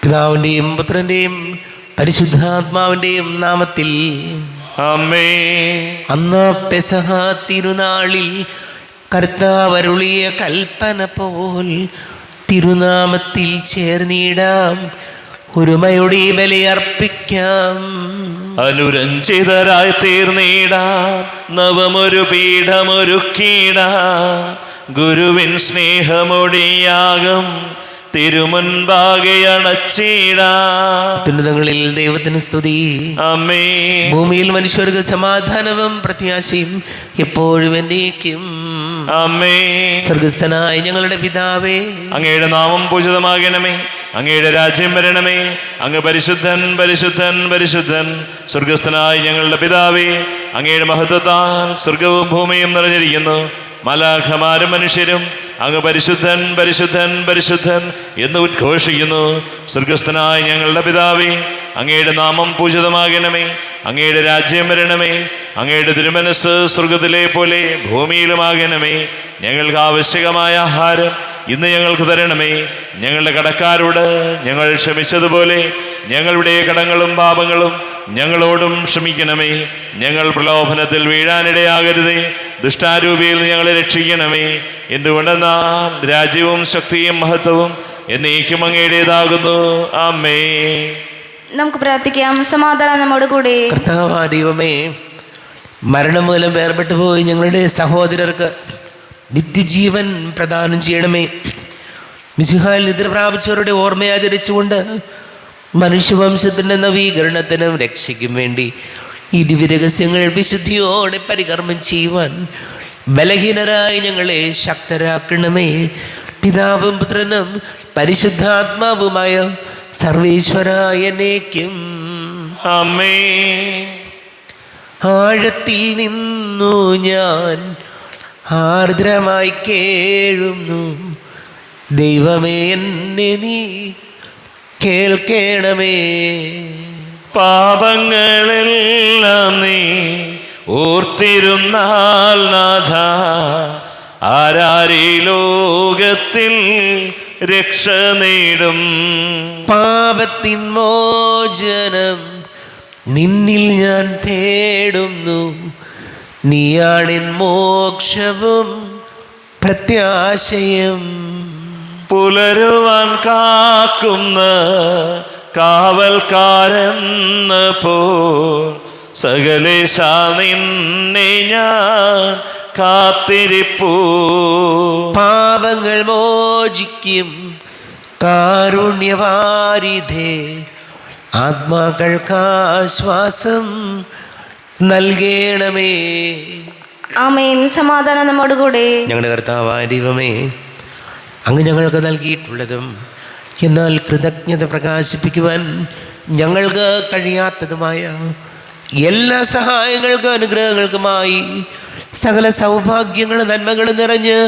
പിതാവിൻ്റെയും പുത്രൻ്റെയും പരിശുദ്ധാത്മാവിൻ്റെയും നാമത്തിൽ ആമേൻ. അന്ന് പെസഹ തിരുനാളിൽ കർത്താവ് അരുളിയ കൽപ്പന പോൽ തിരുനാമത്തിൽ ചേർന്നിടാം, ഒരുമയുടെ ബലിയർപ്പിക്കാം. അനുരഞ്ജിതരായി തീർന്നിടാം, നവമൊരു പീഠമൊരുക്കിടാം. ഗുരുവിൻ സ്നേഹമൊടിയാകും തിരുമുൻപാകെ അണച്ചിടാം. അത്യുന്നതങ്ങളിൽ ദൈവത്തിന് സ്തുതി. ആമേൻ. ഭൂമിയിൽ മനുഷ്യർക്ക് സമാധാനവും പ്രത്യാശയും എപ്പോഴും എന്നേക്കും. ആമേൻ. സ്വർഗസ്ഥനായ ഞങ്ങളുടെ പിതാവേ, അങ്ങയുടെ നാമം പൂജിതമാകണമേ, അങ്ങയുടെ രാജ്യം വരണമേ, അങ്ങ് പരിശുദ്ധൻ പരിശുദ്ധൻ പരിശുദ്ധൻ. സ്വർഗസ്ഥനായ ഞങ്ങളുടെ പിതാവേ, അങ്ങയുടെ മഹത്വത്താൽ സ്വർഗവും ഭൂമിയും നിറഞ്ഞിരിക്കുന്നു. മലാഖമാരും മനുഷ്യരും അങ്ങ് പരിശുദ്ധൻ പരിശുദ്ധൻ പരിശുദ്ധൻ എന്ന് ഉദ്ഘോഷിക്കുന്നു. സ്വർഗസ്ഥനായ ഞങ്ങളുടെ പിതാവേ, അങ്ങയുടെ നാമം പൂജിതമാകണമേ, അങ്ങയുടെ രാജ്യം വരണമേ, അങ്ങയുടെ തിരുമനസ് സ്വർഗത്തിലെ പോലെ ഭൂമിയിലുമാകണമേ. ഞങ്ങൾക്ക് ആവശ്യകമായ ആഹാരം ഇന്ന് ഞങ്ങൾക്ക് തരണമേ. ഞങ്ങളുടെ കടക്കാരോട് ഞങ്ങൾ ക്ഷമിച്ചതുപോലെ ഞങ്ങളുടെ കടങ്ങളും പാപങ്ങളും ഞങ്ങളോടും ക്ഷമിക്കണമേ. ഞങ്ങൾ പ്രലോഭനത്തിൽ വീഴാനിടയാകരുതേ, ദുഷ്ടാരൂപിയിൽ ഞങ്ങളെ രക്ഷിക്കണമേ. എന്തുകൊണ്ടെന്നാൽ രാജ്യവും ശക്തിയും മഹത്വവും എന്നേക്കും അങ്ങയുടേതാകുന്നു. ആമേൻ. നമുക്ക് പ്രാർത്ഥിക്കാം. സമാധാനം നമ്മോട് കൂടെ. കർത്താവായ ദൈവമേ, മരണം മൂലം വേർപെട്ടു പോയി ഞങ്ങളുടെ സഹോദരർക്ക് നിത്യജീവൻ പ്രദാനം ചെയ്യണമേ. മിശിഹായിൽ നിദ്ര പ്രാപിച്ചവരുടെ ഓർമ്മയാചരിച്ചുകൊണ്ട് മനുഷ്യവംശത്തിൻ്റെ നവീകരണത്തിനും രക്ഷയ്ക്കും വേണ്ടി ഈ ദിവ്യരഹസ്യങ്ങൾ വിശുദ്ധിയോടെ പരികർമ്മം ചെയ്യുവാൻ ബലഹീനരായി ഞങ്ങളെ ശക്തരാക്കണമേ. പിതാവും പുത്രനും പരിശുദ്ധാത്മാവുമായ സർവേശ്വരായ എന്നേക്കും. ആമേൻ. ആഴത്തിൽ നിന്നു ഞാൻ ആർദ്രമായി കേഴുന്നു, ദൈവമേ എന്നെ നീ കേൾക്കണമേ. പാപങ്ങളെല്ലാം നീ ഓർത്തിരുന്നാൽ നാഥ, ആരാരീ ലോകത്തിൽ രക്ഷ നേടും. പാപത്തിൻ മോചനം നിന്നിൽ ഞാൻ തേടുന്നു, നീയാണെൻ മോക്ഷവും പ്രത്യാശയും. പുലരുവാൻ കാക്കുന്ന കാവൽക്കാരെന്ന പോ സകലേശ നിന്നെ ഞാൻ കാത്തിരിപ്പൂ. പാപങ്ങൾ മോചിക്കും കാരുണ്യവാരിധേ, ആത്മാക്കൾക്കാശ്വാസം നൽകണമേ. ആമേൻ. സമാധാനം നമ്മോട് കൂടെ. ഞങ്ങളുടെ കർത്താവായ ദൈവമേ, അങ്ങ് ഞങ്ങൾക്ക് നൽകിയിട്ടുള്ളതും എന്നാൽ കൃതജ്ഞത പ്രകാശിപ്പിക്കുവാൻ ഞങ്ങൾക്ക് കഴിയാത്തതുമായ എല്ലാ സഹായങ്ങൾക്കും അനുഗ്രഹങ്ങൾക്കുമായി സകല സൗഭാഗ്യങ്ങളും നന്മകളും നിറഞ്ഞ്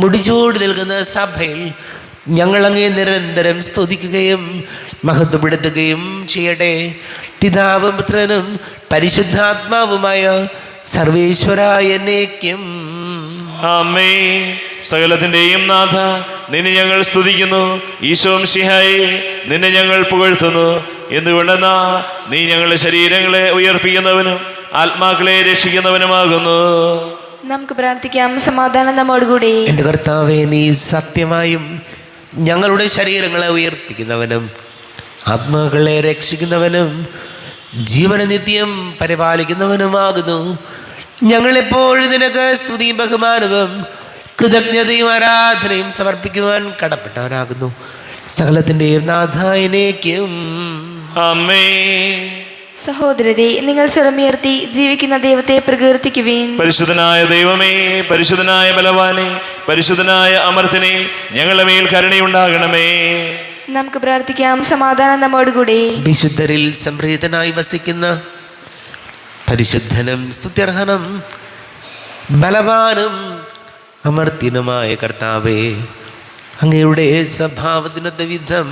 മുടിചൂടി നിൽക്കുന്ന സഭയിൽ ഞങ്ങളങ്ങേ നിരന്തരം സ്തുതിക്കുകയും മഹത്വപ്പെടുത്തുകയും ചെയ്യട്ടെ. പിതാവും പുത്രനും പരിശുദ്ധാത്മാവുമായ സർവേശ്വരായ എന്നേക്കും. ആമേൻ. സകലത്തിൻ്റെയും നാഥ, നിന്നെ ഞങ്ങൾ സ്തുതിക്കുന്നു. ഈശോ മിശിഹായേ, നിന്നെ ഞങ്ങൾ പുകഴ്ത്തുന്നു. എന്തുകൊണ്ടെന്നാ നീ ഞങ്ങളുടെ ശരീരങ്ങളെ ഉയർപ്പിക്കുന്നവനും ആത്മാക്കളെ രക്ഷിക്കുന്നവനുമാകുന്നു. നമുക്ക് പ്രാർത്ഥിക്കാം. സമാധാനം നമ്മോട് കൂടെ. എൻ്റെ കർത്താവേ, നീ സത്യമായും ഞങ്ങളുടെ ശരീരങ്ങളെ ഉയർപ്പിക്കുന്നവനും ആത്മാക്കളെ രക്ഷിക്കുന്നവനും ജീവന നിത്യം പരിപാലിക്കുന്നവനുമാകുന്നു. ഞങ്ങളെപ്പോഴും നിനക്ക് സ്തുതിയും ബഹുമാനവും കൃതജ്ഞതയും ആരാധനയും സമർപ്പിക്കുവാൻ കടപ്പെട്ടവരാകുന്നു. സകലത്തിൻ്റെയും നാഥായനേക്കും. ആമേൻ. സഹോദരരെ, നിങ്ങൾ സ്വരമുയർത്തി ജീവിക്കുന്ന ദൈവത്തെ പ്രകീർത്തിക്കുവിൻ. പരിശുദ്ധനായ ദൈവമേ, പരിശുദ്ധനായ ബലവാനെ, പരിശുദ്ധനായ അമർത്തിനെ, ഞങ്ങളുടെ മേൽ കരുണയുണ്ടാകണമേ. നമുക്ക് പ്രാർത്ഥിക്കാം. സമാധാനം നമ്മോട് കൂടെ. വിശുദ്ധരിൽ സംപ്രീതനായി വസിക്കുന്ന പരിശുദ്ധനും സ്തുത്യർഹനും ബലവാനും അമർത്യനുമായ കർത്താവേ, അങ്ങയുടെ സ്വഭാവത്തിനൊത്ത വിധം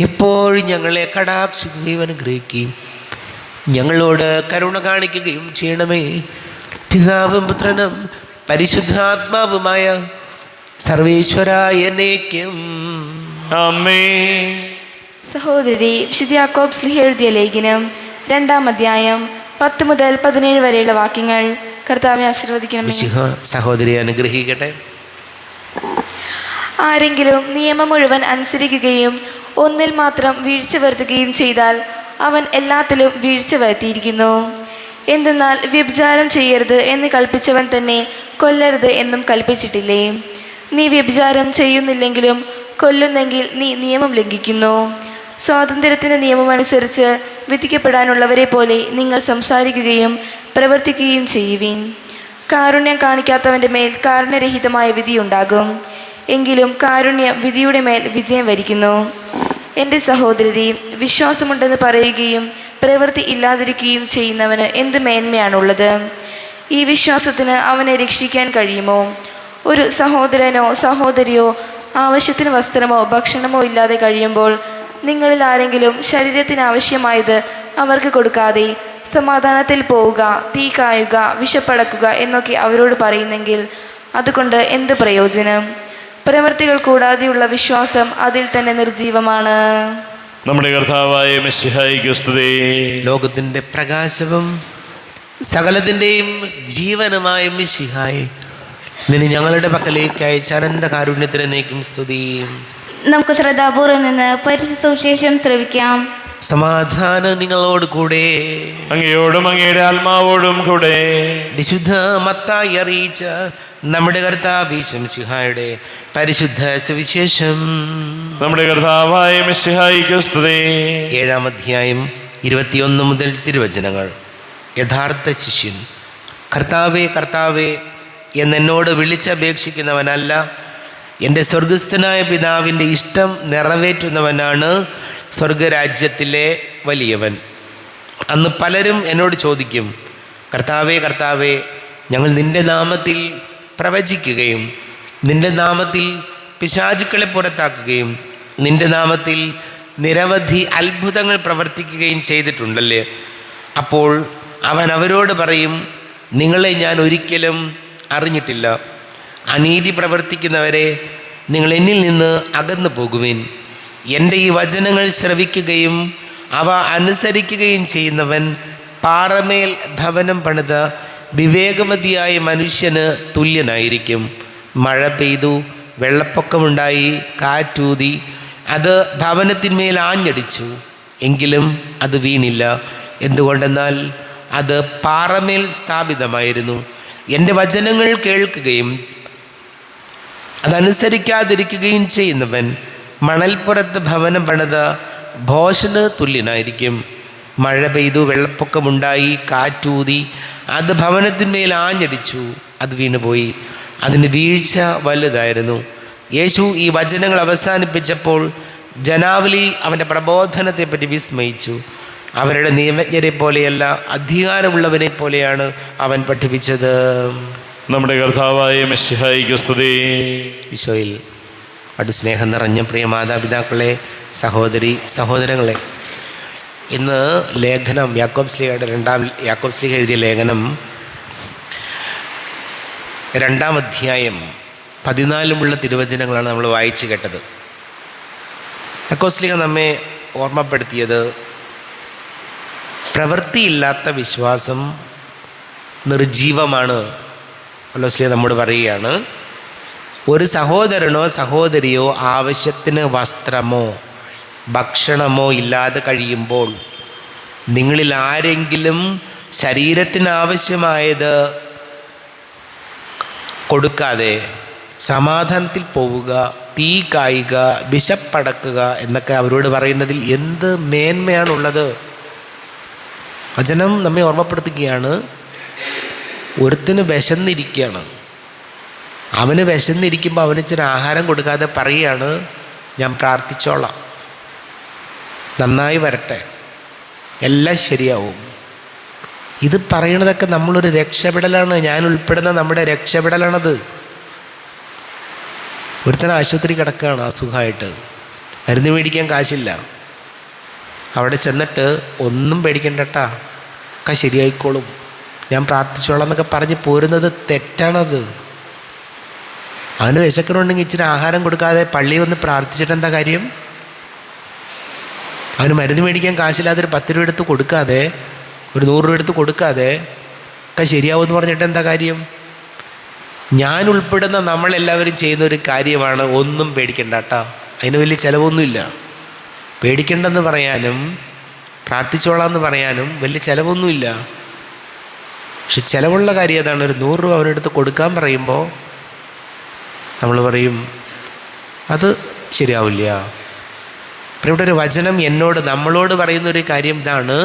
എപ്പോഴും ഞങ്ങളെ കടാക്ഷിക്കുകയും അനുഗ്രഹിക്കുകയും ഞങ്ങളോട് കരുണ കാണിക്കുകയും ചെയ്യണമേ. പിതാവും പുത്രനും പരിശുദ്ധാത്മാവുമായ സർവേശ്വരായ എന്നേക്കും. ആമേൻ. സഹോദരി, വിശുദ്ധ യാക്കോബ് ശ്ലീഹ എഴുതിയ ലേഖനം 2-ാം അധ്യായം 10 മുതൽ 17 വരെയുള്ള വാക്യങ്ങൾ. കർത്താവെ ആശീർവദിക്കണമേ. മിശിഹ സഹോദരിയെ അനുഗ്രഹിക്കട്ടെ. ആരെങ്കിലും നിയമം മുഴുവൻ അനുസരിക്കുകയും ഒന്നിൽ മാത്രം വീഴ്ച വരുത്തുകയും ചെയ്താൽ അവൻ എല്ലാത്തിലും വീഴ്ച വരുത്തിയിരിക്കുന്നു. എന്തെന്നാൽ വ്യഭിചാരം ചെയ്യരുത് എന്ന് കൽപ്പിച്ചവൻ തന്നെ കൊല്ലരുത് എന്നും കൽപ്പിച്ചിട്ടില്ലേ? നീ വ്യഭിചാരം ചെയ്യുന്നില്ലെങ്കിലും കൊല്ലുന്നെങ്കിൽ നീ നിയമം ലംഘിക്കുന്നു. സ്വാതന്ത്ര്യത്തിൻ്റെ നിയമമനുസരിച്ച് വിധിക്കപ്പെടാനുള്ളവരെ പോലെ നിങ്ങൾ സംസാരിക്കുകയും പ്രവർത്തിക്കുകയും ചെയ്യുവിൻ. കാരുണ്യം കാണിക്കാത്തവൻ്റെ മേൽ കാരുണ്യരഹിതമായ വിധിയുണ്ടാകും. എങ്കിലും കാരുണ്യം വിധിയുടെ മേൽ വിജയം വരിക്കുന്നു. എൻ്റെ സഹോദരരെ, വിശ്വാസമുണ്ടെന്ന് പറയുകയും പ്രവൃത്തി ഇല്ലാതിരിക്കുകയും ചെയ്യുന്നവന് എന്ത് മേന്മയാണുള്ളത്? ഈ വിശ്വാസത്തിന് അവനെ രക്ഷിക്കാൻ കഴിയുമോ? ഒരു സഹോദരനോ സഹോദരിയോ ആവശ്യത്തിന് വസ്ത്രമോ ഭക്ഷണമോ ഇല്ലാതെ കഴിയുമ്പോൾ നിങ്ങളിൽ ആരെങ്കിലും ശരീരത്തിന് ആവശ്യമായത് അവർക്ക് കൊടുക്കാതെ സമാധാനത്തിൽ പോവുക, തീ കായുക, വിശപ്പടക്കുക എന്നൊക്കെ അവരോട് പറയുന്നെങ്കിൽ അതുകൊണ്ട് എന്ത് പ്രയോജനം? പ്രവൃത്തികൾ കൂടാതെയുള്ള വിശ്വാസം അതിൽ തന്നെ നിർജീവമാണ്. നമ്മുടെ കർത്താവായ മിശിഹായിക്ക് സ്തുതി. ലോകത്തിൻ്റെ പ്രകാശവും സകലത്തിൻ്റെയും ജീവനുമായ മിശിഹായി, നിന്നെ ഞങ്ങളുടെ പക്കലേക്ക് അയച്ച അനന്ത കാരുണ്യത്തിന് നീക്കും സ്തുതി. നമുക്ക് ശ്രദ്ധാപൂർവം നിന്ന് പരിശുദ്ധ സുവിശേഷം ശ്രവിക്കാം. സമാധാനം നിങ്ങളോട് കൂടെ. അങ്ങയോടും അങ്ങയുടെ ആത്മാവോടും കൂടെ. വിശുദ്ധ മത്തായി അറിയിച്ച നമ്മുടെ കർത്താവ് മിശിഹായുടെ പരിശുദ്ധ സുവിശേഷം. നമ്മുടെ കർത്താവായ മിശിഹായിക്ക് സ്തുതി. 7-ാം അധ്യായം 21 മുതൽ തിരുവചനങ്ങൾ. യഥാർത്ഥ ശിഷ്യൻ. കർത്താവേ കർത്താവേ എന്നോട് വിളിച്ചപേക്ഷിക്കുന്നവനല്ല, എൻ്റെ സ്വർഗസ്ഥനായ പിതാവിൻ്റെ ഇഷ്ടം നിറവേറ്റുന്നവനാണ് സ്വർഗരാജ്യത്തിലെ വലിയവൻ. അന്ന് പലരും എന്നോട് ചോദിക്കും, കർത്താവേ കർത്താവേ, ഞങ്ങൾ നിൻ്റെ നാമത്തിൽ പ്രവചിക്കുകയും നിൻ്റെ നാമത്തിൽ പിശാചുക്കളെ പുറത്താക്കുകയും നിൻ്റെ നാമത്തിൽ നിരവധി അത്ഭുതങ്ങൾ പ്രവർത്തിക്കുകയും ചെയ്തിട്ടുണ്ടല്ലേ? അപ്പോൾ അവൻ അവരോട് പറയും, നിങ്ങളെ ഞാൻ ഒരിക്കലും അറിഞ്ഞിട്ടില്ല. അനീതി പ്രവർത്തിക്കുന്നവരെ, നിങ്ങൾ എന്നിൽ നിന്ന് അകന്നു പോകുവിൻ. എൻ്റെ ഈ വചനങ്ങൾ ശ്രവിക്കുകയും അവ അനുസരിക്കുകയും ചെയ്യുന്നവൻ പാറമേൽ ഭവനം പണിത വിവേകമതിയായ മനുഷ്യന് തുല്യനായിരിക്കും. മഴ പെയ്തു, വെള്ളപ്പൊക്കമുണ്ടായി, കാറ്റൂതി, അത് ഭവനത്തിന്മേൽ ആഞ്ഞടിച്ചു, എങ്കിലും അത് വീണില്ല. എന്തുകൊണ്ടെന്നാൽ അത് പാറമേൽ സ്ഥാപിതമായിരുന്നു. എൻ്റെ വചനങ്ങൾ കേൾക്കുകയും അതനുസരിക്കാതിരിക്കുകയും ചെയ്യുന്നവൻ മണൽപ്പുറത്ത് ഭവനം പണിത ഭോഷന് തുല്യനായിരിക്കും. മഴ പെയ്തു, വെള്ളപ്പൊക്കമുണ്ടായി, കാറ്റൂതി, അത് ഭവനത്തിന്മേൽ ആഞ്ഞടിച്ചു, അത് വീണുപോയി. അതിന് വീഴ്ച വലുതായിരുന്നു. യേശു ഈ വചനങ്ങൾ അവസാനിപ്പിച്ചപ്പോൾ ജനാവലി അവൻ്റെ പ്രബോധനത്തെപ്പറ്റി വിസ്മയിച്ചു. അവരുടെ നിയമജ്ഞരെ പോലെയല്ല, അധികാരമുള്ളവരെ പോലെയാണ് അവൻ പഠിപ്പിച്ചത്. നമ്മുടെ കർത്താവായ മിശിഹായിക്ക് സ്തുതി. ഈശോയിൽ സ്നേഹം നിറഞ്ഞ പ്രിയ മാതാപിതാക്കളെ, സഹോദരി സഹോദരങ്ങളെ, ഇന്ന് ലേഖനം യാക്കോബ് ശ്ലീഹ എഴുതിയ ലേഖനം 2-ാം അധ്യായം 14 തിരുവചനങ്ങളാണ് നമ്മൾ വായിച്ചു കേട്ടത്. യാക്കോബ് ശ്ലീഹ നമ്മെ ഓർമ്മപ്പെടുത്തിയത് പ്രവൃത്തിയില്ലാത്ത വിശ്വാസം നിർജീവമാണ്. ശ്ലീഹ നമ്മോട് പറയുകയാണ്, ഒരു സഹോദരനോ സഹോദരിയോ ആവശ്യത്തിന് വസ്ത്രമോ ഭക്ഷണമോ ഇല്ലാതെ കഴിയുമ്പോൾ നിങ്ങളിൽ ആരെങ്കിലും ശരീരത്തിന് ആവശ്യമായത് കൊടുക്കാതെ സമാധാനത്തിൽ പോവുക, തീ കായുക, വിശപ്പടക്കുക എന്നൊക്കെ അവരോട് പറയുന്നതിൽ എന്ത് മേന്മയാണുള്ളത്? വചനം നമ്മെ ഓർമ്മപ്പെടുത്തുകയാണ്, ഒരുത്തിന് വിശന്നിരിക്കുകയാണ്. അവന് വിശന്നിരിക്കുമ്പോൾ അവന് ഇച്ചിരി ആഹാരം കൊടുക്കാതെ പറയുകയാണ്, ഞാൻ പ്രാർത്ഥിച്ചോളാം, നന്നായി വരട്ടെ, എല്ലാം ശരിയാവും. ഇത് പറയണതൊക്കെ നമ്മളൊരു രക്ഷപ്പെടലാണ്, ഞാൻ ഉൾപ്പെടുന്ന നമ്മുടെ രക്ഷപ്പെടലാണത്. ഒരുത്തൻ ആശുപത്രി കിടക്കുകയാണ് അസുഖമായിട്ട്, മരുന്ന് മേടിക്കാൻ കാശില്ല. അവിടെ ചെന്നിട്ട് ഒന്നും പേടിക്കണ്ടട്ടാ, ഒക്കെ ശരിയായിക്കോളും, ഞാൻ പ്രാർത്ഥിച്ചോളാം എന്നൊക്കെ പറഞ്ഞ് പോരുന്നത് തെറ്റാണത്. അവന് വിശക്കണുണ്ടെങ്കിൽ ഇച്ചിരി ആഹാരം കൊടുക്കാതെ പള്ളിയിൽ വന്ന് പ്രാർത്ഥിച്ചിട്ട് എന്താ കാര്യം? അവന് മരുന്ന് മേടിക്കാൻ കാശില്ലാതെ ഒരു 10 രൂപ എടുത്ത് കൊടുക്കാതെ, ഒരു 100 രൂപ എടുത്ത് കൊടുക്കാതെ ഒക്കെ ശരിയാവുമെന്ന് പറഞ്ഞിട്ട് എന്താ കാര്യം? ഞാൻ ഉൾപ്പെടുന്ന നമ്മളെല്ലാവരും ചെയ്യുന്ന ഒരു കാര്യമാണ് ഒന്നും പേടിക്കണ്ട കേട്ടോ, അതിന് വലിയ ചിലവൊന്നുമില്ല. പേടിക്കണ്ടെന്ന് പറയാനും പ്രാർത്ഥിച്ചോളാം എന്ന് പറയാനും വലിയ ചിലവൊന്നുമില്ല. പക്ഷെ ചിലവുള്ള കാര്യം ഏതാണ്? ഒരു 100 രൂപ അവനെടുത്ത് കൊടുക്കാൻ പറയുമ്പോൾ നമ്മൾ പറയും അത് ശരിയാവില്ല. അപ്പോൾ ഇവിടെ ഒരു വചനം നമ്മളോട് പറയുന്നൊരു കാര്യം ഇതാണ്: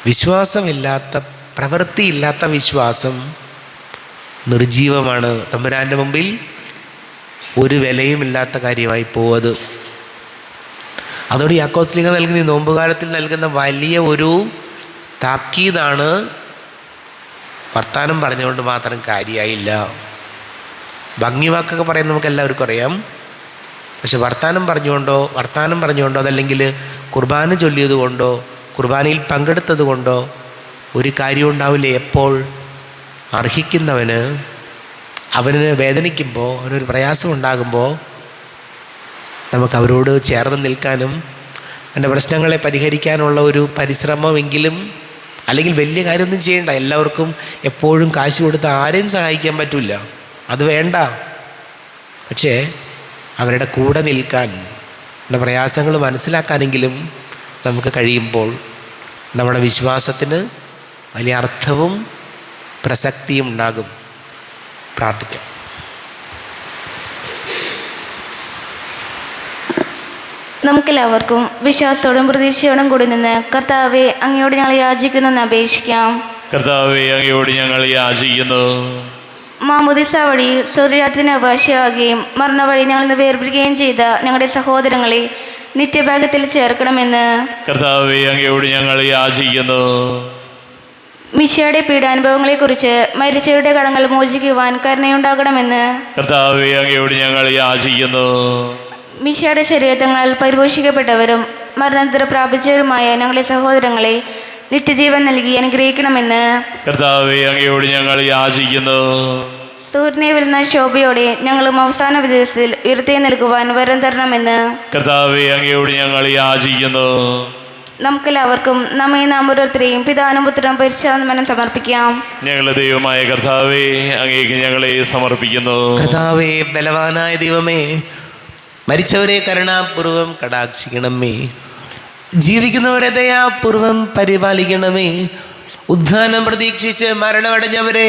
വിശ്വാസമില്ലാത്ത, പ്രവൃത്തിയില്ലാത്ത വിശ്വാസം നിർജീവമാണ്. തമ്പുരാൻ്റെ മുമ്പിൽ ഒരു വിലയുമില്ലാത്ത കാര്യമായി പോവത്. അതോട് യാക്കോസ്ലീഹ നൽകുന്ന ഈ നോമ്പുകാലത്തിൽ നൽകുന്ന വലിയ ഒരു താക്കീതാണ്. വർത്താനം പറഞ്ഞുകൊണ്ട് മാത്രം കാര്യമായില്ല. ഭംഗി വാക്കൊക്കെ പറയാൻ നമുക്ക് എല്ലാവർക്കും അറിയാം. പക്ഷെ വർത്താനം പറഞ്ഞുകൊണ്ടോ അതല്ലെങ്കിൽ കുർബാന ചൊല്ലിയത് കൊണ്ടോ കുർബാനയിൽ പങ്കെടുത്തത് കൊണ്ടോ ഒരു കാര്യം ഉണ്ടാവില്ല. എപ്പോൾ അർഹിക്കുന്നവന്, അവന് വേദനിക്കുമ്പോൾ, അവനൊരു പ്രയാസം ഉണ്ടാകുമ്പോൾ നമുക്ക് അവരോട് ചേർന്ന് നിൽക്കാനും എൻ്റെ പ്രശ്നങ്ങളെ പരിഹരിക്കാനുള്ള ഒരു പരിശ്രമമെങ്കിലും, അല്ലെങ്കിൽ വലിയ കാര്യമൊന്നും ചെയ്യണ്ട. എല്ലാവർക്കും എപ്പോഴും കാശ് കൊടുത്ത് ആരെയും സഹായിക്കാൻ പറ്റില്ല, അത് വേണ്ട. പക്ഷേ അവരുടെ കൂടെ നിൽക്കാൻ, നമ്മുടെ പ്രയാസങ്ങൾ മനസ്സിലാക്കാനെങ്കിലും നമുക്ക് കഴിയുമ്പോൾ നമ്മുടെ വിശ്വാസത്തിന് വലിയ അർത്ഥവും പ്രസക്തിയും ഉണ്ടാകും. പ്രാർത്ഥിക്കാം. നമുക്കെല്ലാവർക്കും വിശ്വാസത്തോടും പ്രതീക്ഷയോടും കൂടി നിന്ന് കർത്താവെ അങ്ങയോട് ഞങ്ങൾ യാചിക്കുന്നു എന്ന് അപേക്ഷിക്കാം. കർത്താവേ, അങ്ങയോട് ഞങ്ങൾ യാചിക്കുന്നു. മാമോദിസ വഴി സൂര്യരാത്രിന് അവകാശിയാകുകയും മരണ വഴി ഞങ്ങൾ വേർപിരിക്കുകയും ചെയ്ത ഞങ്ങളുടെ സഹോദരങ്ങളെ നിത്യഭാഗ്യത്തിൽ ചേർക്കണമെന്ന് കർത്താവേ, അങ്ങയോട് ഞങ്ങൾ യാചിക്കുന്നു. മിശിഹായുടെ പീഡാനുഭവങ്ങളെക്കുറിച്ച് മരിച്ചവരുടെ കടങ്ങൾ മോചിക്കുവാൻ കരുണയുണ്ടാകണമെന്ന് കർത്താവേ, അങ്ങയോട് ഞങ്ങൾ യാചിക്കുന്നു. മിശിഹായുടെ ശരീരത്തങ്ങളാൽ പരിപോഷിക്കപ്പെട്ടവരും മരണത്തിന് പ്രാപിച്ചവരുമായ ഞങ്ങളുടെ സഹോദരങ്ങളെ നിത്യജീവൻ നൽകി അനുഗ്രഹിക്കണമെന്ന് കർത്താവേ, അങ്ങയോട് ഞങ്ങൾ യാചിക്കുന്നു. സൂര്യനെ വരുന്ന ശോഭയോടെ ഞങ്ങളും അവസാന ദിവസത്തിൽ ഉയർത്തി നൽകുവാൻ വരം തരണമെന്ന് കർത്താവേ, അങ്ങയോട് ഞങ്ങൾ യാചിക്കുന്നു. നമുക്കെല്ലാവർക്കും നമ്മെ നാം ഓരോരുത്തരെയും പിതാനും പുത്രനും പരിശുദ്ധാത്മാവിനും സമർപ്പിക്കാം. ഞങ്ങളുടെ ദൈവമായ കർത്താവേ, അങ്ങേക്ക് ഞങ്ങളെ സമർപ്പിക്കുന്നു. കർത്താവേ, ബലവാനായ ദൈവമേ, മരിച്ചവരെ കരുണാപൂർവം കടാക്ഷിക്കണമേ, ജീവിക്കുന്നവരെ ദയാപൂർവം പരിപാലിക്കണമേ, ഉദ്ധാനം പ്രതീക്ഷിച്ച് മരണമടഞ്ഞവരെ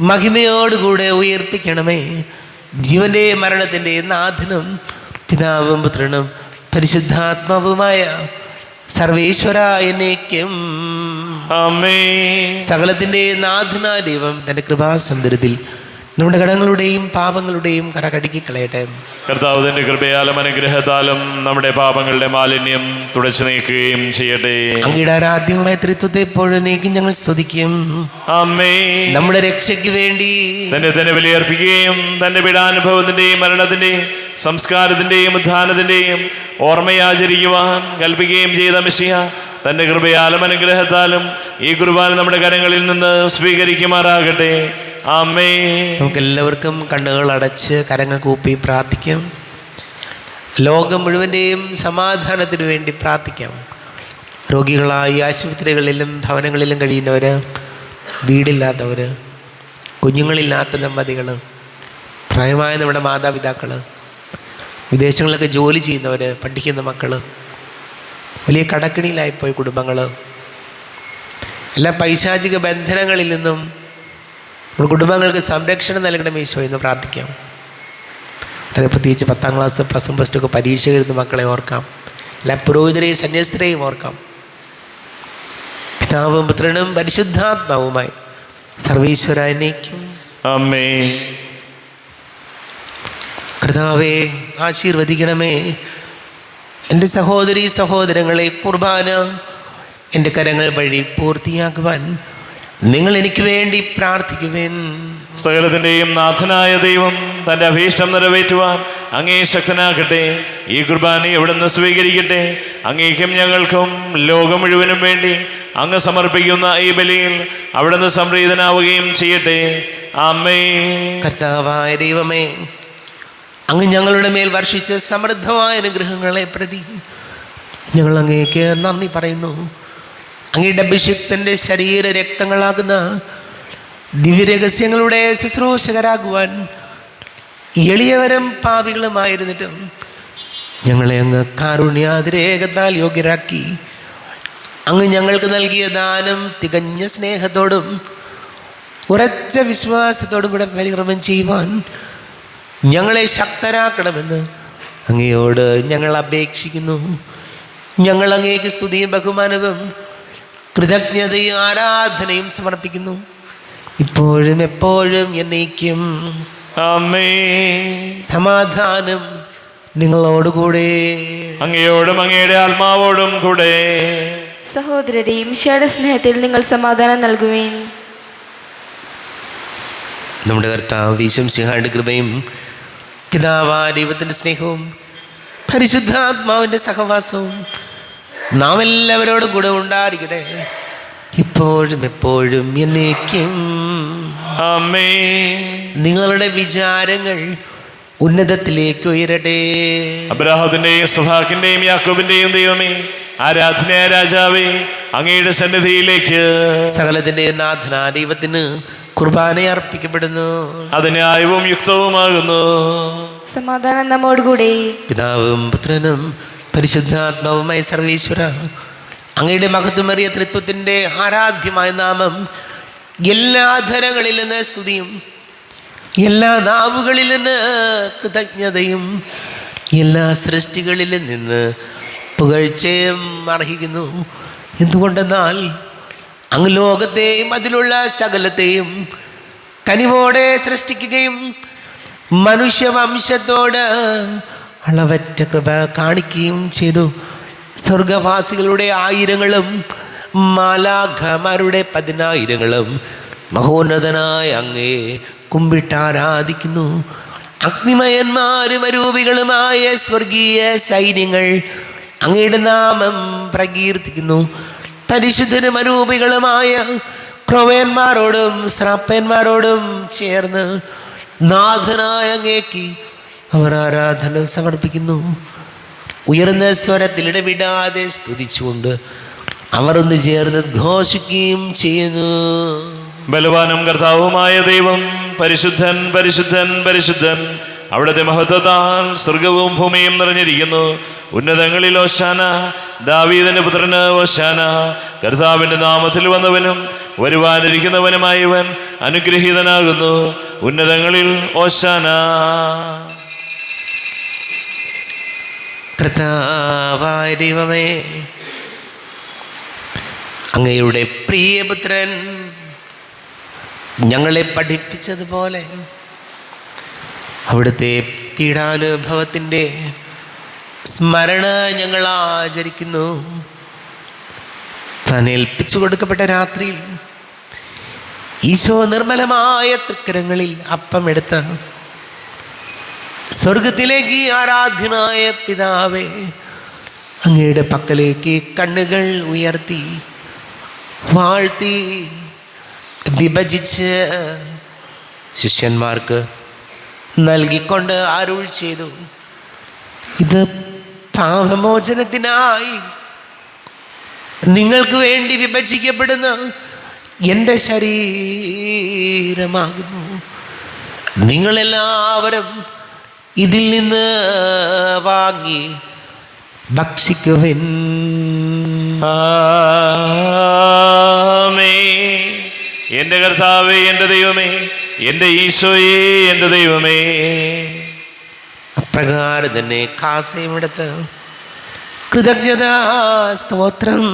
മഹിമയോടുകൂടെ ഉയർപ്പിക്കണമേ. ജീവന്റെ മരണത്തിൻ്റെ നാഥനും പിതാവും പുത്രനും പരിശുദ്ധാത്മാവുമായ സർവേശ്വര എന്നേക്കും ആമേൻ. സകലത്തിൻ്റെ നാഥനായ ദൈവം തൻ്റെ കൃപാസമുദ്രത്തിൽ നമ്മുടെ കടങ്ങളുടെയും പാപങ്ങളുടെയും കര കഴുകിക്കളയട്ടെ. കർത്താവ് തന്റെ കൃപയാലും അനുഗ്രഹത്താലും നമ്മുടെ പാപങ്ങളുടെ മാലിന്യം തുടച്ചു നീക്കുകയും ചെയ്യട്ടെ. അങ്ങയുടെ ആരാധ്യമായ ത്രിത്വത്തെ എപ്പോഴേക്കും ഞങ്ങൾ സ്തുതിക്കും. ആമേൻ. നമ്മുടെ രക്ഷയ്ക്ക് വേണ്ടി തന്നെ ബലിയർപ്പിക്കുകയും തന്റെ പീഡാനുഭവത്തിന്റെയും മരണത്തിന്റെയും സംസ്കാരത്തിന്റെയും ഉദ്ധാനത്തിന്റെയും ഓർമ്മയാചരിക്കുവാൻ കൽപ്പിക്കുകയും ചെയ്ത മിശിഹ തന്റെ കൃപയാലും അനുഗ്രഹത്താലും ഈ കുർബാന നമ്മുടെ കരങ്ങളിൽ നിന്ന് സ്വീകരിക്കുമാറാകട്ടെ. ആമേൻ. നമുക്കെല്ലാവർക്കും കണ്ണുകൾ അടച്ച് കരങ്ങൾ കൂപ്പി പ്രാർത്ഥിക്കാം. ലോകം മുഴുവൻ്റെയും സമാധാനത്തിനു വേണ്ടി പ്രാർത്ഥിക്കാം. രോഗികളായി ആശുപത്രികളിലും ഭവനങ്ങളിലും കഴിയുന്നവർ, വീടില്ലാത്തവർ, കുഞ്ഞുങ്ങളില്ലാത്ത ദമ്പതികൾ, പ്രായമായ നമ്മുടെ മാതാപിതാക്കൾ, വിദേശങ്ങളിലൊക്കെ ജോലി ചെയ്യുന്നവർ, പഠിക്കുന്ന മക്കൾ, വലിയ കടക്കിണിയിലായിപ്പോയ കുടുംബങ്ങൾ, എല്ലാ പൈശാചിക ബന്ധനങ്ങളിൽ നിന്നും നമ്മുടെ കുടുംബങ്ങൾക്ക് സംരക്ഷണം നൽകണം ഈശോ എന്ന് പ്രാർത്ഥിക്കാം. വളരെ പ്രത്യേകിച്ച് 10ാം ക്ലാസ് പ്ലസ് 1 പ്ലസ് 2 ഒക്കെ പരീക്ഷ എഴുതുന്ന മക്കളെ ഓർക്കാം. എല്ലാ പുരോഹിതരെയും സന്യസ്തരെയും ഓർക്കാം. പിതാവും പുത്രനും പരിശുദ്ധാത്മാവുമായി സർവീശ്വര എന്നേക്കും ആമേൻ. കർത്താവേ, ആശീർവദിക്കണമേ. എൻ്റെ സഹോദരീ സഹോദരങ്ങളെ കുർബാന എൻ്റെ കരങ്ങൾ വഴി പൂർത്തിയാക്കുവാൻ നിങ്ങൾ എനിക്ക് വേണ്ടി പ്രാർത്ഥിക്കുവേൻ. സകലത്തിന്റെയും നാഥനായ ദൈവം തന്റെ അഭീഷ്ടം നിറവേറ്റുവാൻ അങ്ങേ ശക്തനാക്കട്ടെ. ഈ കുർബാന എവിടുന്ന് സ്വീകരിക്കട്ടെ. അങ്ങേക്കും ഞങ്ങൾക്കും ലോകം മുഴുവനും വേണ്ടി അങ്ങ് സമർപ്പിക്കുന്ന ഈ ബലിയിൽ അവിടുന്ന് സംപ്രീതനാവുകയും ചെയ്യട്ടെ. ആമേൻ. കർത്താവായ ദൈവമേ, അങ്ങ് ഞങ്ങളുടെ മേൽ വർഷിച്ച സമൃദ്ധമായ അനുഗ്രഹങ്ങളെ പ്രതി ഞങ്ങൾ അങ്ങേക്ക് നന്ദി പറയുന്നു. അങ്ങയുടെ അഭിഷിക്തൻ്റെ ശരീര രക്തങ്ങളാകുന്ന ദിവ്യരഹസ്യങ്ങളുടെ ശുശ്രൂഷകരാകുവാൻ എളിയവരും പാപികളുമായിരുന്നിട്ടും ഞങ്ങളെ അങ്ങ് കാരുണ്യാതിരേകത്താൽ യോഗ്യരാക്കി. അങ്ങ് ഞങ്ങൾക്ക് നൽകിയ ദാനം തികഞ്ഞ സ്നേഹത്തോടും ഉറച്ച വിശ്വാസത്തോടും കൂടെ പരിക്രമം ചെയ്യുവാൻ ഞങ്ങളെ ശക്തരാക്കണമെന്ന് അങ്ങയോട് ഞങ്ങൾ അപേക്ഷിക്കുന്നു. ഞങ്ങൾ അങ്ങേക്ക് സ്തുതിയും ബഹുമാനവും കൃതജ്ഞതയും ആരാധനയും സമർപ്പിക്കുന്നു, ഇപ്പോഴും എപ്പോഴും എന്നേക്കും. ആമേൻ. സമാധാനം നിങ്ങളോടുകൂടെ. അങ്ങയോടും അങ്ങയുടെ ആത്മാവോടും കൂടെ. സഹോദരരെ, മിശിഹായുടെ സ്നേഹത്തിൽ നിങ്ങൾ സമാധാനം നൽകുവേൻ. നമ്മുടെ കർത്താവ് ഈശോമിശിഹായുടെ കൃപയും പിതാവായ ദൈവത്തിൻ്റെ സ്നേഹവും പരിശുദ്ധാത്മാവിൻ്റെ സഹവാസവും നാം എല്ലാവരോടും കൂടെ ഉണ്ടായിരിക്കട്ടെ, ഇപ്പോഴും എപ്പോഴും എന്നേക്കും. ആമേൻ. നിങ്ങളുടെ വിചാരങ്ങൾ ഉന്നതത്തിലേക്ക് ഉയരട്ടെ. അബ്രാഹത്തിന്റെയും ഇസ്ഹാക്കിന്റെയും യാക്കോബിന്റെയും ദൈവമേ, ആരാധനയായ രാജാവേ, അങ്ങയുടെ സന്നിധിയിലേക്ക് സകലത്തിൻ്റെ നാഥനാ ദൈവത്തിന് കുർബാന അർപ്പിക്കപ്പെടുന്നു. അത് ന്യായവും യുക്തവുമാകുന്നു. സമാധാനം നമ്മോടുകൂടെ. പിതാവും പുത്രനും പരിശുദ്ധാത്മാവുമായ സർവീശ്വര, അങ്ങയുടെ മഹത്വമേറിയ ത്രിത്വത്തിൻ്റെ ആരാധ്യമായ നാമം എല്ലാ ധരങ്ങളിൽ നിന്ന് സ്തുതിയും എല്ലാ നാവുകളിൽ നിന്ന് കൃതജ്ഞതയും എല്ലാ സൃഷ്ടികളിൽ നിന്ന് പുകഴ്ചയും അർഹിക്കുന്നു. എന്തുകൊണ്ടെന്നാൽ അങ്ങ് ലോകത്തെയും അതിലുള്ള സകലത്തെയും കനിവോടെ സൃഷ്ടിക്കുകയും മനുഷ്യവംശത്തോട് അളവറ്റ കൃപ കാണിക്കുകയും ചെയ്തു. സ്വർഗവാസികളുടെ ആയിരങ്ങളും മാലാഖമാരുടെ 10,000ങ്ങളും മഹോന്നതനായ അങ്ങയെ കുമ്പിട്ടാരാധിക്കുന്നു. അഗ്നിമയന്മാരും അരൂപികളുമായ സ്വർഗീയ സൈന്യങ്ങൾ അങ്ങയുടെ നാമം പ്രകീർത്തിക്കുന്നു. പരിശുദ്ധരും അരൂപികളുമായ ക്രൊവേന്മാരോടും ശ്രാപ്പന്മാരോടും ചേർന്ന് നാഥനായ അങ്ങേക്ക് അവർ ആരാധന സമർപ്പിക്കുന്നു. ഉയർന്ന സ്വരത്തിൽ ഇടവിടാതെ സ്തുതിച്ചുകൊണ്ട് അവർ ഒന്ന് ചേർന്ന് ഘോഷിക്കുകയും ചെയ്യുന്നു. ബലവാനും കർത്താവുമായ ദൈവം പരിശുദ്ധൻ, പരിശുദ്ധൻ, പരിശുദ്ധൻ. അവിടുത്തെ മഹത്വത്താൽ സ്വർഗവും ഭൂമിയും നിറഞ്ഞിരിക്കുന്നു. ഉന്നതങ്ങളിൽ ഓശാന, ദാവീദിന്റെ പുത്രന് ഓശാന. കർത്താവിന്റെ നാമത്തിൽ വന്നവനും വരുവാനിരിക്കുന്നവനുമായവൻ അനുഗ്രഹീതനാകുന്നു. ഉന്നതങ്ങളിൽ ഓശാന. കർത്താവായ ദൈവമേ, അങ്ങയുടെ പ്രിയപുത്രൻ ഞങ്ങളെ പഠിപ്പിച്ചതുപോലെ അവിടുത്തെ പീഡാനുഭവത്തിൻ്റെ സ്മരണ ഞങ്ങൾ ആചരിക്കുന്നു. താൻ ഏൽപ്പിച്ചു കൊടുക്കപ്പെട്ട രാത്രിയിൽ ഈശോ നിർമ്മലമായ തൃക്കരങ്ങളിൽ അപ്പമെടുത്ത് സ്വർഗത്തിലേക്ക് ആരാധ്യനായ പിതാവേ, അങ്ങയുടെ പക്കലേക്ക് കണ്ണുകൾ ഉയർത്തി വാഴ്ത്തി വിഭജിച്ച് ശിഷ്യന്മാർക്ക് നൽകിക്കൊണ്ട് അരുൾ ചെയ്തു, ഇത് പാപമോചനത്തിനായി നിങ്ങൾക്ക് വേണ്ടി വിഭജിക്കപ്പെടുന്ന എൻ്റെ ശരീരമാകുന്നു. നിങ്ങളെല്ലാവരും ഇതിൽ നിന്ന് വാങ്ങി ഭക്ഷിക്കുവിൻ. ആമേൻ. എൻ്റെ കർത്താവേ, എൻ്റെ ദൈവമേ, എൻ്റെ ഈശോയേ, എൻ്റെ ദൈവമേ. അപ്രകാരം തന്നെ കാസയുമെടുത്ത് കൃതജ്ഞത സ്തോത്രം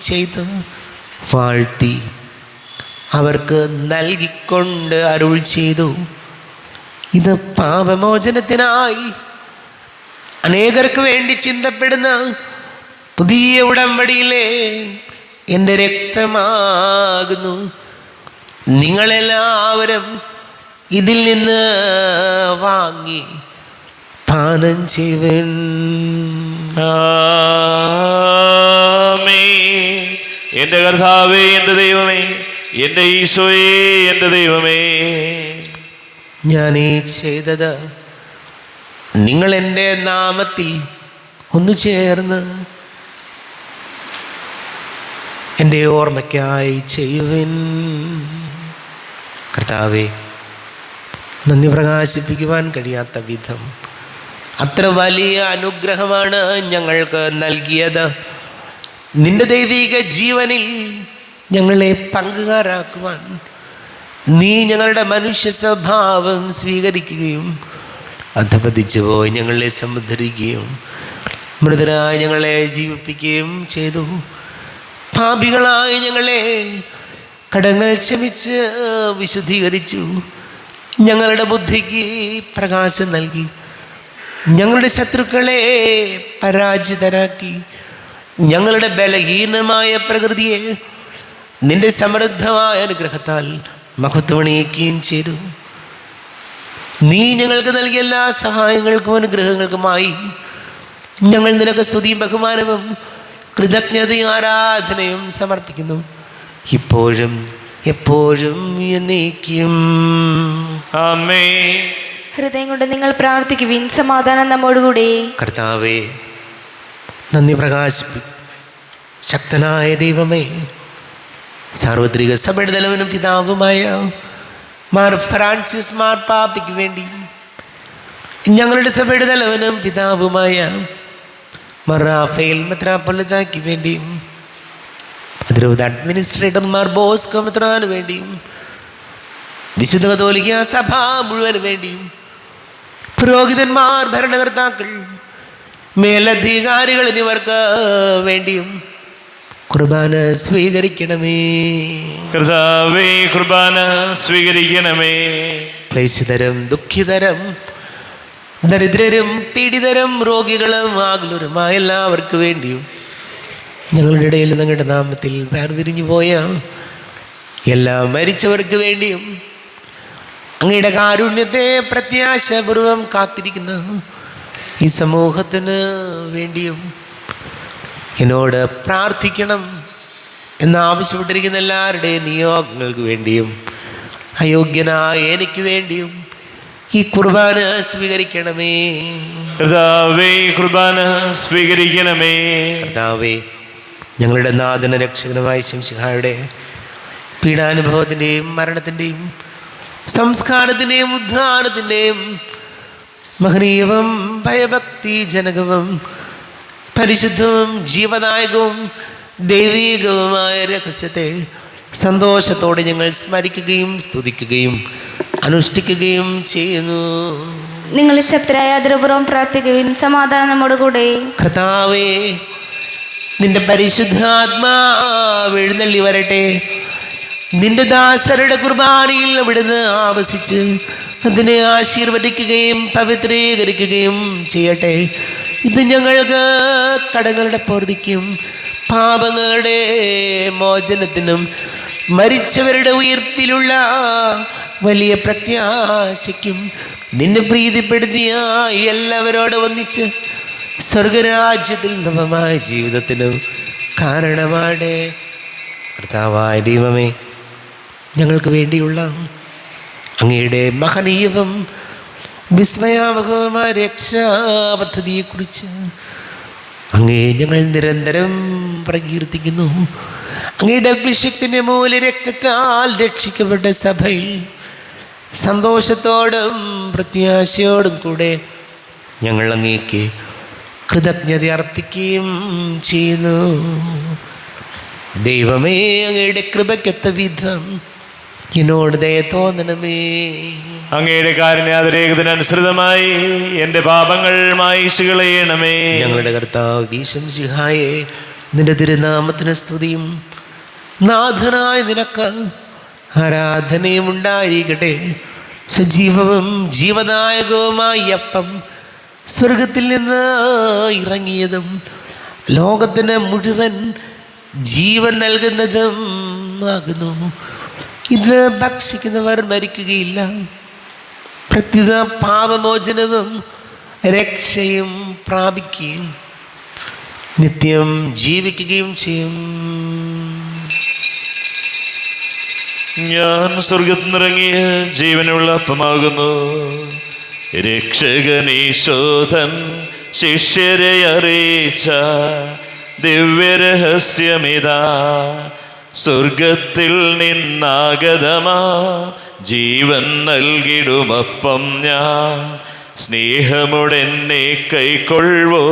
ചെയ്ത് വാഴ്ത്തി അവർക്ക് നൽകിക്കൊണ്ട് അരുൾ ചെയ്തു, ഇത് പാപമോചനത്തിനായി അനേകർക്ക് വേണ്ടി ചിന്തപ്പെടുന്ന പുതിയ ഉടമ്പടിയിലെ എൻ്റെ രക്തമാകുന്നു. നിങ്ങളെല്ലാവരും ഇതിൽ നിന്ന് വാങ്ങി പാനം ചെയ്യുവിൻ. ആമേൻ. എൻ്റെ കർത്താവേ, എൻ്റെ ദൈവമേ, എൻ്റെ ഈശോയേ, എൻ്റെ ദൈവമേ. ഞാൻ ഈ ചെയ്തത് നിങ്ങൾ എൻ്റെ നാമത്തിൽ ഒന്ന് ചേർന്ന് എൻ്റെ ഓർമ്മയ്ക്കായി ചെയ്യുവിൻ. കർത്താവേ, നന്ദി പ്രകാശിപ്പിക്കുവാൻ കഴിയാത്ത വിധം അത്ര വലിയ അനുഗ്രഹമാണ് ഞങ്ങൾക്ക് നൽകിയത്. നിന്റെ ദൈവിക ജീവനിൽ ഞങ്ങളെ പങ്കുകാരാക്കുവാൻ നീ ഞങ്ങളുടെ മനുഷ്യ സ്വഭാവം സ്വീകരിക്കുകയും അധപതിച്ചു പോയി ഞങ്ങളെ സമുദ്ധരിക്കുകയും മൃതരായി ഞങ്ങളെ ജീവിപ്പിക്കുകയും ചെയ്തു. പാപികളായി ഞങ്ങളെ കടങ്ങൾ ക്ഷമിച്ച് വിശുദ്ധീകരിച്ചു. ഞങ്ങളുടെ ബുദ്ധിക്ക് പ്രകാശം നൽകി. ഞങ്ങളുടെ ശത്രുക്കളെ പരാജിതരാക്കി. ഞങ്ങളുടെ ബലഹീനമായ പ്രകൃതിയെ നിന്റെ സമൃദ്ധമായ അനുഗ്രഹത്താൽ മഹത്വമണിയിക്കുകയും ചെയ്തു. നീ ഞങ്ങൾക്ക് നൽകിയ എല്ലാ സഹായങ്ങൾക്കും അനുഗ്രഹങ്ങൾക്കുമായി ഞങ്ങൾ നിനക്ക് സ്തുതിയും ബഹുമാനവും കൃതജ്ഞതയും ആരാധനയും സമർപ്പിക്കുന്നു, ഇപ്പോഴും എപ്പോഴും എന്നേക്കും. ആമേൻ. ഹൃദയം കൊണ്ട് നിങ്ങൾ പ്രാർത്ഥിക്കുവിൻ. സമാധാനം നമ്മോടുകൂടെ. കർത്താവേ, നന്ദി ശക്തനായ ദൈവമേ, സാർവത്രിക സഭയുടെ തലവനും പിതാവുമായ മാർ ഫ്രാൻസിസ് മാർപ്പാപ്പയ്ക്ക് വേണ്ടി, ഞങ്ങളുടെ സഭയുടെ തലവനും പിതാവുമായ മാർ റാഫേൽ മെത്രാപ്പൊലീത്തായ്ക്ക് വേണ്ടിയും, അതിരൂപത അഡ്മിനിസ്ട്രേറ്റർ മാർ ബോസ്കോ മെത്രാന് വേണ്ടിയും, വിശുദ്ധ കത്തോലിക്ക സഭ മുഴുവന് വേണ്ടിയും, പുരോഹിതന്മാർ, ഭരണകർത്താക്കൾ, മേലധികാരികൾ എന്നിവർക്ക് വേണ്ടിയും കുർബാന സ്വീകരിക്കണമേ. കർത്താവേ, കുർബാന സ്വീകരിക്കണമേ. ക്ലേശിതരും ദുഃഖിതരും ദരിദ്രരും പീഡിതരും രോഗികളും ആകുലരുമായ എല്ലാവർക്കും വേണ്ടിയും, ഞങ്ങളുടെ ഇടയിൽ നിങ്ങളുടെ നാമത്തിൽ വേർപിരിഞ്ഞു പോയ എല്ലാ മരിച്ചവർക്ക് വേണ്ടിയും, അങ്ങയുടെ കാരുണ്യത്തെ പ്രത്യാശപൂർവം കാത്തിരിക്കുന്ന ഈ സമൂഹത്തിന് വേണ്ടിയും എന്നോട് പ്രാർത്ഥിക്കണം എന്നാവശ്യപ്പെട്ടിരിക്കുന്ന എല്ലാവരുടെയും നിയോഗങ്ങൾക്ക് വേണ്ടിയും, അയോഗ്യനായ എനിക്ക് വേണ്ടിയും ഈ കുർബാന സ്വീകരിക്കണമേ. കർത്താവേ, കുർബാന സ്വീകരിക്കണമേ. കർത്താവേ, ഞങ്ങളുടെ നാഥന രക്ഷകനുമായ ശംസിഹായുടെ പീഡാനുഭവത്തിൻ്റെയും മരണത്തിൻ്റെയും സംസ്കാരത്തിൻ്റെയും ഉദ്ധാനത്തിൻ്റെയും മഹനീയവും ഭയഭക്തിജനകവും പരിശുദ്ധവും ജീവദായകവും ദൈവീകവുമായ രഹസ്യത്തെ സന്തോഷത്തോടെ ഞങ്ങൾ സ്മരിക്കുകയും സ്തുതിക്കുകയും അനുഷ്ഠിക്കുകയും ചെയ്യുന്നു. നിങ്ങൾ ശക്തരായ ആദരപൂർവ്വം പ്രാർത്ഥിക്കുവിൻ. സമാധാനം നമ്മോടുകൂടെ. കർത്താവേ, നിന്റെ പരിശുദ്ധാത്മാവ് എഴുന്നള്ളി വരട്ടെ. നിന്റെ ദാസരുടെ കുർബാനയിൽ അവിടുന്ന് ആവസിച്ച് അതിനെ ആശീർവദിക്കുകയും പവിത്രീകരിക്കുകയും ചെയ്യട്ടെ. ഇത് ഞങ്ങൾക്ക് കടങ്ങളുടെ പൊറുതിക്കും പാപങ്ങളുടെ മോചനത്തിനും മരിച്ചവരുടെ ഉയർപ്പിലുള്ള വലിയ പ്രത്യാശയ്ക്കും നിന്നെ പ്രീതിപ്പെടുത്തിയ എല്ലാവരോടും ഒന്നിച്ച് സ്വർഗരാജ്യത്തിൽ നവമായ ജീവിതത്തിനും കാരണമാണ്. കർത്താവായ ദൈവമേ, ഞങ്ങൾക്ക് വേണ്ടിയുള്ള അങ്ങയുടെ മഹനീയവും വിസ്മയാവഹവുമായ രക്ഷാപദ്ധതിയെക്കുറിച്ച് അങ്ങേ ഞങ്ങൾ നിരന്തരം പ്രകീർത്തിക്കുന്നു. അങ്ങയുടെ അഭിഷേകത്തിൻ്റെ മൂല രക്തത്താൽ രക്ഷിക്കപ്പെട്ട സഭയിൽ സന്തോഷത്തോടും പ്രത്യാശയോടും കൂടെ ഞങ്ങൾ അങ്ങേക്ക് കൃതജ്ഞത അർപ്പിക്കുകയും ചെയ്യുന്നു. ദൈവമേ, അങ്ങയുടെ കൃപയ്ക്കൊത്ത വിധം എന്നോട് ദയ തോന്നണമേ. അങ്ങയുടെ കാരുണ്യാതിരേകത്തിനനുസൃതമായി എൻ്റെ പാപങ്ങൾ മായിച്ചു കളയണമേ. ഞങ്ങളുടെ കർത്താവ് ഈശംസിഹായെ, നിന്റെ തിരുനാമത്തിന് സ്തുതിയും നാഥനായ നിനക്ക് ആരാധനയും ഉണ്ടായിരിക്കട്ടെ. സജീവവും ജീവദായകവുമായ അപ്പം സ്വർഗത്തിൽ നിന്ന് ഇറങ്ങിയതും ലോകത്തിന് മുഴുവൻ ജീവൻ നൽകുന്നതും ആകുന്നു. ഇത് ഭക്ഷിക്കുന്നവർ മരിക്കുകയില്ല, പ്രത്യുത പാപമോചനവും രക്ഷയും പ്രാപിക്കുകയും നിത്യം ജീവിക്കുകയും ചെയ്യും. ഞാൻ സ്വർഗത്തിൽ നിന്നിറങ്ങിയ ജീവനുള്ള അപ്പമാകുന്നു. രക്ഷകനീശോധൻ ശിഷ്യരെ അറിയിച്ച ദിവ്യരഹസ്യമിതാ സ്വർഗത്തിൽ നിന്നാഗതമാ ജീവൻ നൽകിടുമപ്പം ഞാൻ സ്നേഹമുടെന്നെ കൈക്കൊള്ളുവോ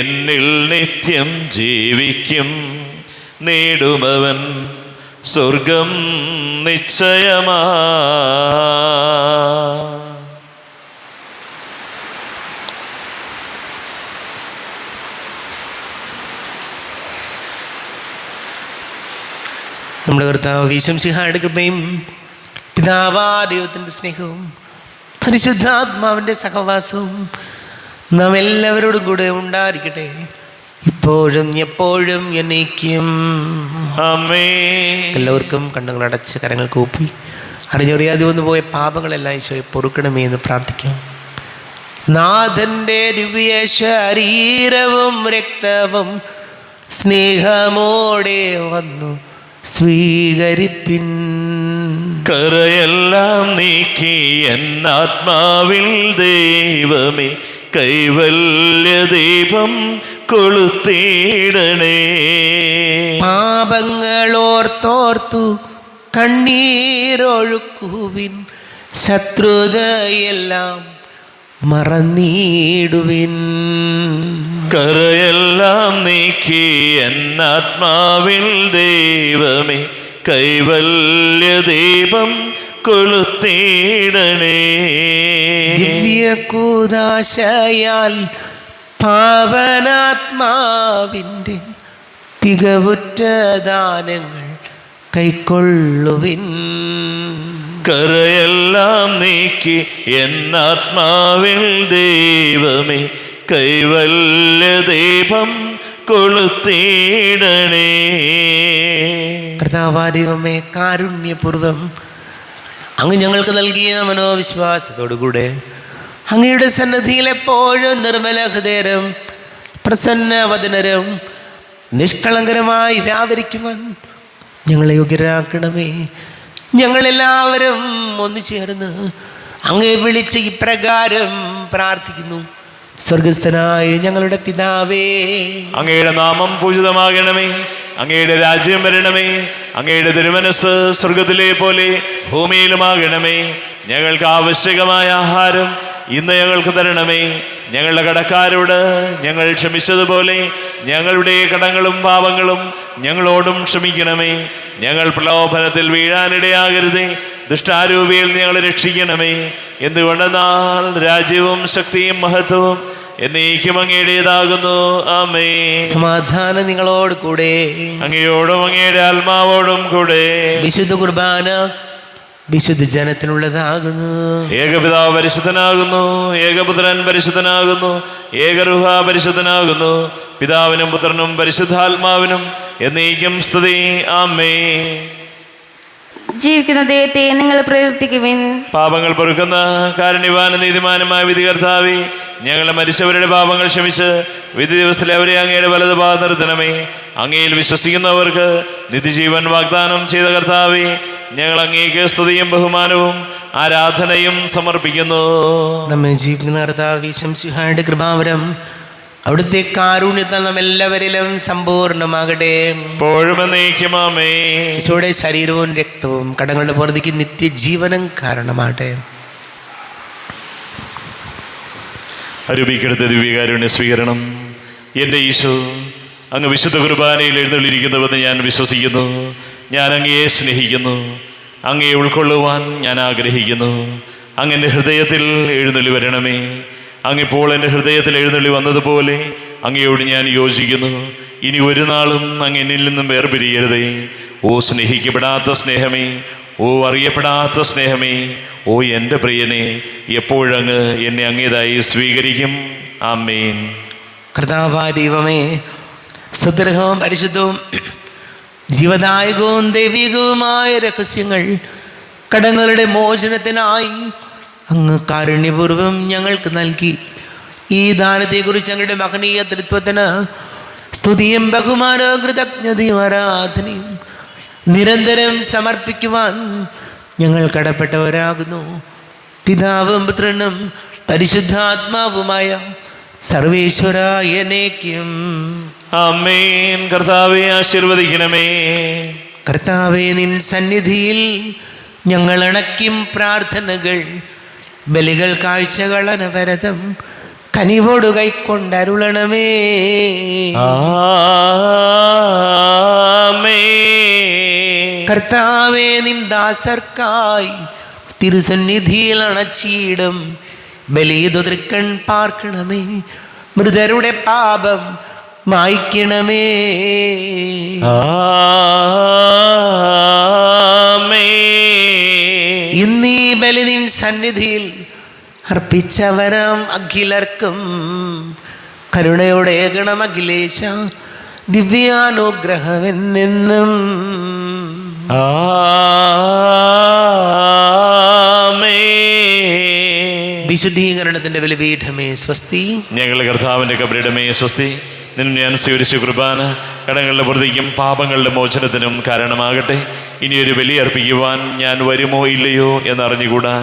എന്നിൽ നിത്യം ജീവിക്കും നേടുമവൻ സ്വർഗം നിശ്ചയമാ. നമ്മുടെ കർത്താവ് ഈശോമിശിഹായുടെ കൃപയും പിതാവാ ദൈവത്തിൻ്റെ സ്നേഹവും പരിശുദ്ധാത്മാവിൻ്റെ സഹവാസവും നാം എല്ലാവരോടും കൂടെ ഉണ്ടായിരിക്കട്ടെ, ഇപ്പോഴും എപ്പോഴും എന്നേക്കും. ആമേൻ. എല്ലാവർക്കും കണ്ണുകളടച്ച് കരങ്ങൾ കൂപ്പി അറിഞ്ഞറിയാതെ വന്നു പോയ പാപങ്ങളെല്ലാം ഈശോയെ പൊറുക്കണമേ എന്ന് പ്രാർത്ഥിക്കാം. നാഥൻ്റെ ദിവ്യ ശരീരവും രക്തവും സ്നേഹമോടെ വന്നു സ്വീകരിപ്പിൻ. കറയെല്ലാം നീക്കി എന്നാത്മാവിൽ ദൈവമേ കൈവല്യ ദീപം കൊളുത്തിടണേ. പാപങ്ങളോർത്തോർത്തു കണ്ണീരൊഴുക്കുവിൻ, ശത്രുതയെല്ലാം മറന്നിടുവിൻ. കറയെല്ലാം നീക്കി എന്നാത്മാവിൽ ദൈവമേ കൈവല്യ ദീപം കൊളുത്തിടണേ. ദിവ്യകൂദാശയാൽ പാവനാത്മാവിൻ്റെ തികവുറ്റ ദാനങ്ങൾ കൈക്കൊള്ളുവിൻ. കറയെല്ലാം നീക്കി എന്നാത്മാവിൽ ദൈവമേ കൈവല്യ ദീപം കൊളുത്തിടണേ. കർത്താവാദൈവമേ, കാരുണ്യപൂർവം അങ്ങ് ഞങ്ങൾക്ക് നൽകിയ മനോവിശ്വാസത്തോടുകൂടെ അങ്ങയുടെ സന്നിധിയിൽ എപ്പോഴും നിർമ്മല ഹൃദയരും പ്രസന്നവദനരും നിഷ്കളങ്കരമായി വ്യാപരിക്കുവാൻ ഞങ്ങളെ യോഗ്യരാക്കണമേ. ഞങ്ങളെല്ലാവരും ഒന്നു ചേർന്ന് അങ്ങേ വിളിച്ച് ഇപ്രകാരം പ്രാർത്ഥിക്കുന്നു. സ്വർഗസ്ഥനായ ഞങ്ങളുടെ പിതാവേ, അങ്ങയുടെ നാമം പൂജിതമാകണമേ, അങ്ങയുടെ രാജ്യം വരണമേ, അങ്ങയുടെ തിരുമനസ് സ്വർഗത്തിലെ പോലെ ഭൂമിയിലുമാകണമേ. ഞങ്ങൾക്ക് ആവശ്യകമായ ആഹാരം ഇന്ന് ഞങ്ങൾക്ക് തരണമേ. ഞങ്ങളുടെ കടക്കാരോട് ഞങ്ങൾ ക്ഷമിച്ചതുപോലെ ഞങ്ങളുടെ കടങ്ങളും പാപങ്ങളും ഞങ്ങളോടും ക്ഷമിക്കണമേ. ഞങ്ങൾ പ്രലോഭനത്തിൽ വീഴാനിടയാകരുതേ, ദുഷ്ടാരൂപിയിൽ ഞങ്ങളെ രക്ഷിക്കണമേ. എന്തുകൊണ്ടെന്നാൽ രാജ്യവും ശക്തിയും മഹത്വവും എന്നേക്കും അങ്ങയുടേതാകുന്നു. ആമേൻ. സമാധാനം നിങ്ങളോട് കൂടെ, അങ്ങയോടും അങ്ങയുടെ ആത്മാവോടും കൂടെ. വിശുദ്ധ കുർബാന വിശുദ്ധ ജനത്തിനുള്ളതാകുന്നു. ഏകപിതാവ് പരിശുദ്ധനാകുന്നു, ഏകപുത്രൻ പരിശുദ്ധനാകുന്നു, ഏകരൂഹ പരിശുദ്ധനാകുന്നു. പിതാവിനും പുത്രനും പരിശുദ്ധാത്മാവിനും എന്നേക്കും സ്തുതി. ആമേൻ. ജീവിക്കുന്ന ദൈവത്തെ നിങ്ങൾ പ്രവർത്തിക്കുവിൻ. പാപങ്ങൾ പൊറുക്കുന്ന കാരുണ്യവാനും നീതിമാനുമായ വിധികർത്താവേ, ഞങ്ങളെ മരിച്ചവരുടെ പാപങ്ങൾ ക്ഷമിച്ച് വിധി ദിവസത്തിലെ അവരെ അങ്ങയുടെ വലത് ഭാഗത്ത് നിർത്തണമേ. അങ്ങയിൽ വിശ്വസിക്കുന്നവർക്ക് നിത്യജീവൻ വാഗ്ദാനം ചെയ്ത കർത്താവേ, ഞങ്ങൾ അങ്ങേക്ക് സ്തുതിയും ബഹുമാനവും ആരാധനയും സമർപ്പിക്കുന്നു. നമ്മെ ജീവിക്കുന്ന കർത്താവ് ഈശോമിശിഹായുടെ കൃപാവരം അവിടുത്തെ കാരുണ്യത്താൽ നാം എല്ലാവരിലും സമ്പൂർണ്ണമാകട്ടെ. ഇപ്പോഴും എന്നേക്കും ആമേൻ. ഈശോയുടെ ശരീരവും രക്തവും കടങ്ങളുടെ പുറത്തേക്ക് നിത്യജീവനം കാരണമാകട്ടെ. അരൂപിക്കെടുത്ത ദിവ്യകാരുണ്യ സ്വീകരണം. എൻ്റെ ഈശോ, അങ്ങ് വിശുദ്ധ കുർബാനയിൽ എഴുന്നള്ളിയിരിക്കുന്നുവെന്ന് ഞാൻ വിശ്വസിക്കുന്നു. ഞാൻ അങ്ങയെ സ്നേഹിക്കുന്നു. അങ്ങയെ ഉൾക്കൊള്ളുവാൻ ഞാൻ ആഗ്രഹിക്കുന്നു. അങ്ങ് എൻ്റെ ഹൃദയത്തിൽ എഴുന്നള്ളി വരണമേ. അങ്ങിപ്പോൾ എൻ്റെ ഹൃദയത്തിൽ എഴുന്നള്ളി വന്നതുപോലെ അങ്ങയോട് ഞാൻ യോജിക്കുന്നു. ഇനി ഒരു നാളും അങ്ങ് എന്നിൽ നിന്നും വേർപിരിയരുതേ. ഓ സ്നേഹിക്കപ്പെടാത്ത സ്നേഹമേ, ഓ അറിയപ്പെടാത്ത സ്നേഹമേ, ഓ എൻ്റെ പ്രിയനെ, എപ്പോഴങ്ങ് എന്നെ അങ്ങേതായി സ്വീകരിക്കും. ആമേൻ. കർത്താവായ ദൈവമേ, സ്തുത്യർഹവും പരിശുദ്ധവും ജീവദായകവും ദൈവികവുമായ രഹസ്യങ്ങൾ കടങ്ങളുടെ മോചനത്തിനായി അങ്ങ് കാരുണ്യപൂർവ്വം ഞങ്ങൾക്ക് നൽകി. ഈ ദാനത്തെക്കുറിച്ച് അങ്ങയുടെ മഹനീയ തൃത്വത്തിന് സ്തുതിയും ബഹുമാനവും കൃതജ്ഞതയും ആരാധനയും നിരന്തരം സമർപ്പിക്കുവാൻ ഞങ്ങൾ കടപ്പെട്ടവരാകുന്നു. പിതാവും പുത്രനും പരിശുദ്ധാത്മാവുമായ സർവേശ്വര എന്നേക്കും. ആമേൻ. കർത്താവെ ആശീർവദിക്കണമേ. കർത്താവേ, നിൻ സന്നിധിയിൽ ഞങ്ങൾ അണയ്ക്കും പ്രാർത്ഥനകൾ, ബലികൾ, കാഴ്ചകൾ അനവരതം കനിവോട് കൈക്കൊണ്ടരുളണമേ. ആമേൻ. കർത്താവേ, നിൻ ദാസർക്കായി തിരുസന്നിധിയിൽ അണച്ചിടും ബലിതുതൃക്കൺ പാർക്കണമേ. മൃതരുടെ പാപം മായ്ക്കണമേ. ആമേൻ. ഇന്നീ ബലി നിൻ സന്നിധിയിൽ അർപ്പിച്ചവരാം അഖിലർക്കും കരുണയോടെ ഏകണം അഖിലേശ, ദിവ്യാനുഗ്രഹമെന്നെന്നും. വിശുദ്ധീകരണത്തിന്റെ ബലിപീഠമേ സ്വസ്തി. ഞങ്ങളുടെ കർത്താവിൻ്റെ കബറിടമേ സ്വസ്തി. നിന്നും ഞാൻ സ്വീകരിച്ച കുർബാന കടങ്ങളുടെ പ്രതിക്കും പാപങ്ങളുടെ മോചനത്തിനും കാരണമാകട്ടെ. ഇനിയൊരു ബലി അർപ്പിക്കുവാൻ ഞാൻ വരുമോ ഇല്ലയോ എന്നറിഞ്ഞുകൂടാ